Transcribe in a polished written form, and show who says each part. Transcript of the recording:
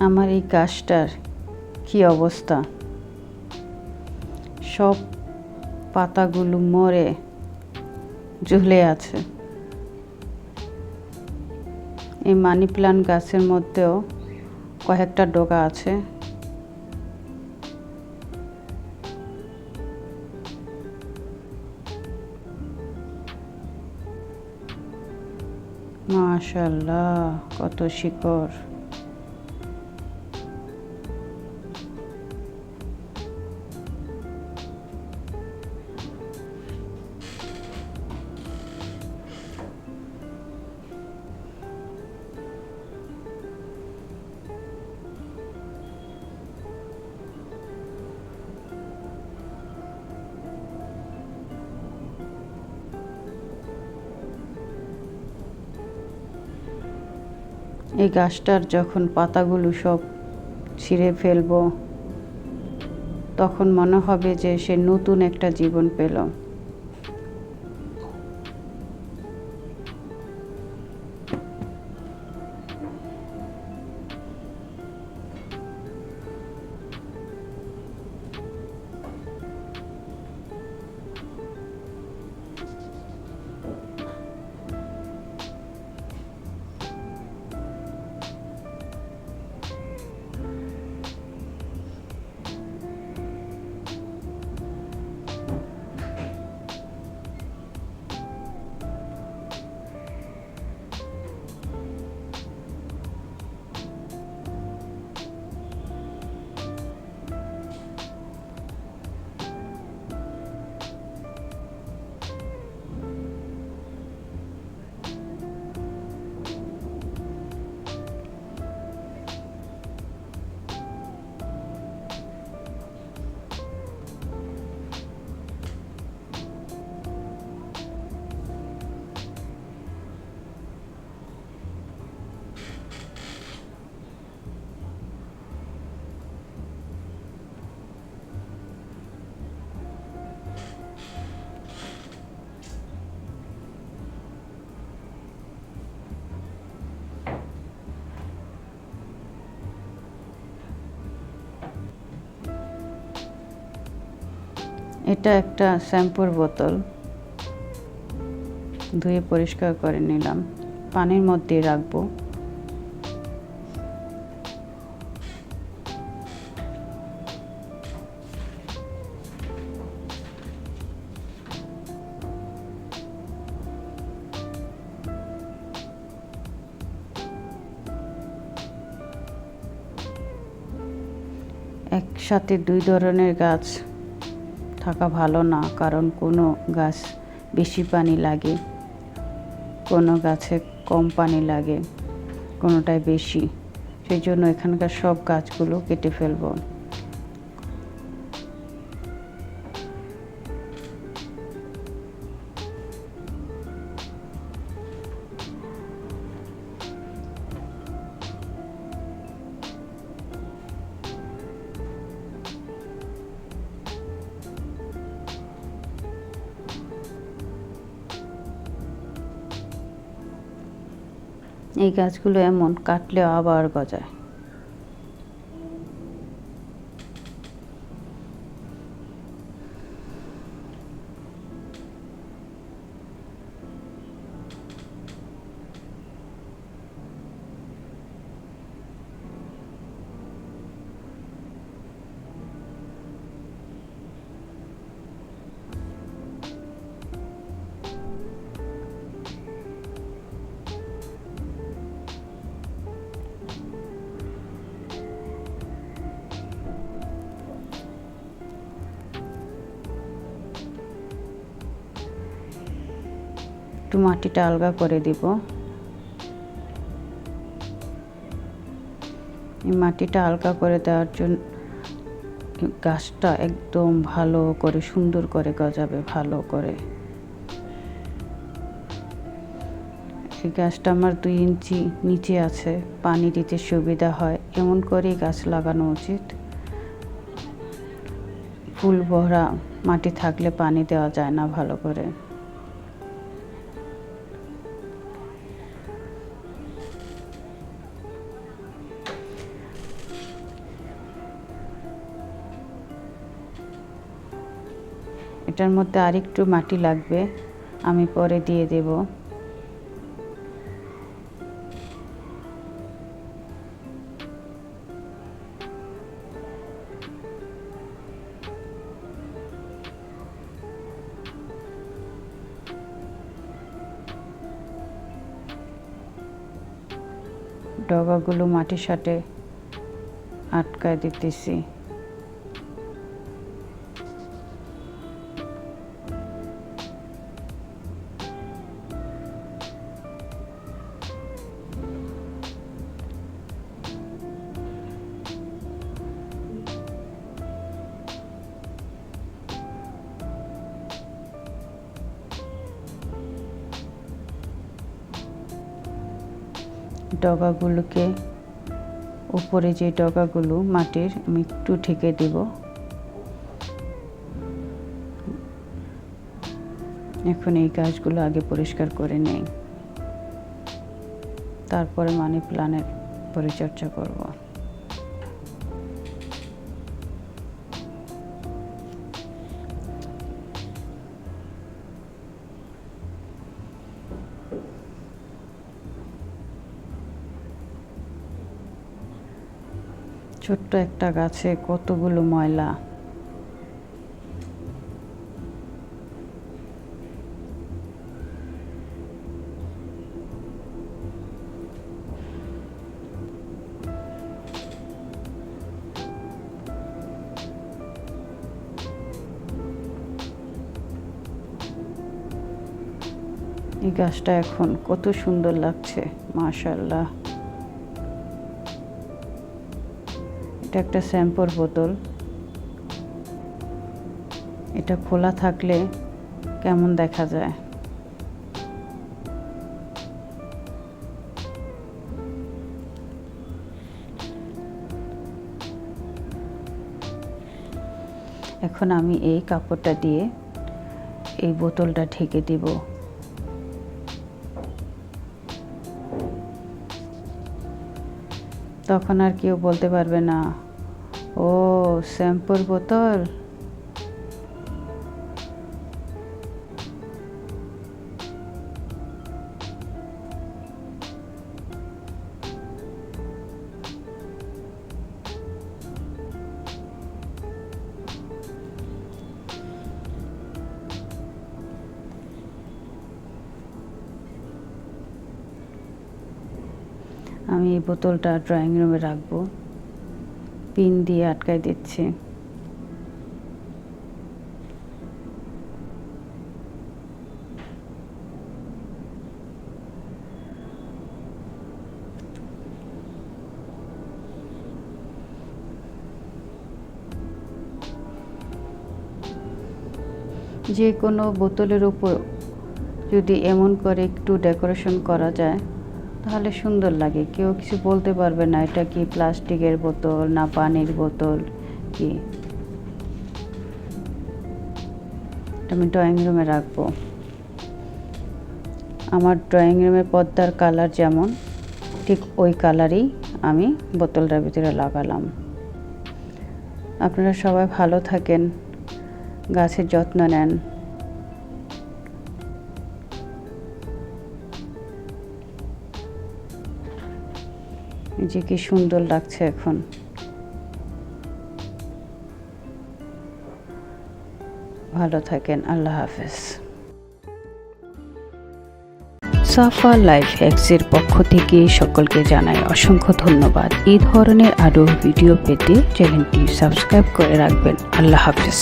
Speaker 1: আমার এই গাছটার কি অবস্থা, সব পাতাগুলো মরে ঝুলে আছে। এই মানি প্লান্ট গাছের মধ্যেও কয়েকটা ডগা আছে। মাশাআল্লাহ, কত শিকড়। এই গাছটার যখন পাতাগুলো সব ছিঁড়ে ফেলবো, তখন মনে হবে যে সে নতুন একটা জীবন পেল। এটা একটা শ্যাম্পুর বোতল, ধুয়ে পরিষ্কার করে নিলাম, পানির মধ্যে রাখবো। একসাথে দুই ধরনের গাছ থাকা ভালো না, কারণ কোনো গাছ বেশি পানি লাগে, কোনো গাছে কম পানি লাগে, কোনোটায় বেশি। সেই জন্য এখানকার সব গাছগুলো কেটে ফেলবো। এই গাছগুলো এমন কাটলে আবার গজায়। একটু মাটিটা আলগা করে দিব। এই মাটিটা আলগা করে দেওয়ার জন্য গাছটা একদম ভালো করে সুন্দর করে গজাবে ভালো করে। এই গাছটা আমার 2 ইঞ্চি নিচে আছে, পানি দিতে সুবিধা হয়, এমন করেই গাছ লাগানো উচিত। ফুল ভরা মাটি থাকলে পানি দেওয়া যায় না ভালো করে। এটার মধ্যে আরেকটু মাটি লাগবে, আমি পরে দিয়ে দেব। ডগাগুলো মাটির সাথে আটকায় দিতেছি। ডগাগুলোকে উপরে যে ডগাগুলো মাটির আমি একটু ঢেকে দেব। এখন এই গাছগুলো আগে পরিষ্কার করে নেই, তারপরে মানি প্ল্যান্টের পরিচর্যা করব। ছোট্ট একটা গাছে কতগুলো ময়লা। এই গাছটা এখন কত সুন্দর লাগছে, মাশাআল্লাহ। এটা একটা শ্যাম্পুর বোতল, এটা খোলা থাকলে কেমন দেখা যায়। এখন আমি এই কাপড়টা দিয়ে এই বোতলটা ঢেকে দিব। তখন আর কেউ বলতে পারবে না, ও শ্যাম্পুর বোতল। আমি এই বোতলটা ড্রয়িং রুমে রাখবো, পিন দিয়ে আটকাই দিচ্ছি। যে কোনো বোতলের উপর যদি এমন করে একটু ডেকোরেশন করা যায় তাহলে সুন্দর লাগে, কেউ কিছু বলতে পারবে না এটা কি প্লাস্টিকের বোতল না পানির বোতল কি। আমি ড্রয়িং রুমে রাখবো। আমার ড্রয়িং রুমের পর্দার কালার যেমন, ঠিক ওই কালারই আমি বোতলটার ভিতরে লাগালাম। আপনারা সবাই ভালো থাকেন, গাছের যত্ন নেন। যে কি সুন্দর লাগছে এখন। ভালো থাকেন, আল্লাহ হাফেজ। সাফা লাইফ হ্যাক্সের পক্ষ থেকে সকলকে জানাই অসংখ্য ধন্যবাদ। এই ধরনের আরও ভিডিও পেতে চ্যানেলটি সাবস্ক্রাইব করে রাখবেন। আল্লাহ হাফেজ।